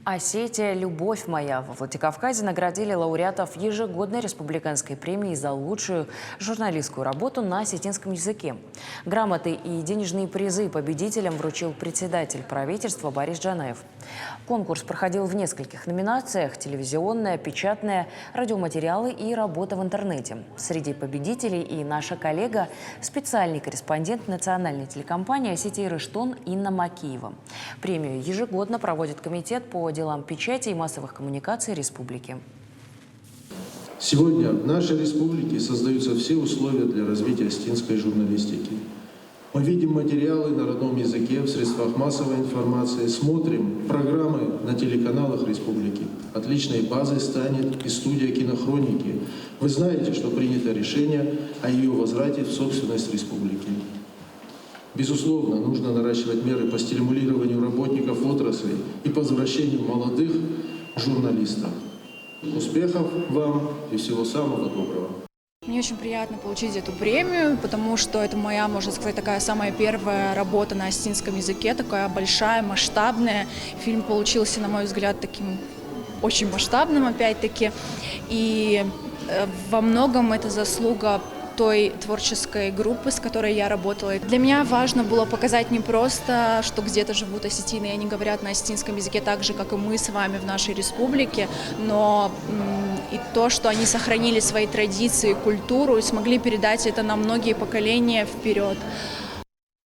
Осетия «Любовь моя». Во Владикавказе наградили лауреатов ежегодной республиканской премии за лучшую журналистскую работу на осетинском языке. Грамоты и денежные призы победителям вручил председатель правительства Борис Джанаев. Конкурс проходил в нескольких номинациях: телевизионная, печатная, радиоматериалы и работа в интернете. Среди победителей и наша коллега, специальный корреспондент национальной телекомпании «Осетия Рыштон» Инна Макеева. Премию ежегодно проводит комитет по делам печати и массовых коммуникаций республики. Сегодня в нашей республике создаются все условия для развития осетинской журналистики. Мы видим материалы на родном языке в средствах массовой информации, смотрим программы на телеканалах республики. Отличной базой станет и студия кинохроники. Вы знаете, что принято решение о ее возврате в собственность республики. Безусловно, нужно наращивать меры по стимулированию работников отрасли и по возвращению молодых журналистов. Успехов вам и всего самого доброго. Мне очень приятно получить эту премию, потому что это моя, можно сказать, такая самая первая работа на осетинском языке, такая большая, масштабная. Фильм получился, на мой взгляд, таким очень масштабным, опять-таки. И во многом это заслуга той творческой группы, с которой я работала. Для меня важно было показать не просто, что где-то живут осетины, и они говорят на осетинском языке так же, как и мы с вами в нашей республике, но и то, что они сохранили свои традиции, культуру и смогли передать это на многие поколения вперед.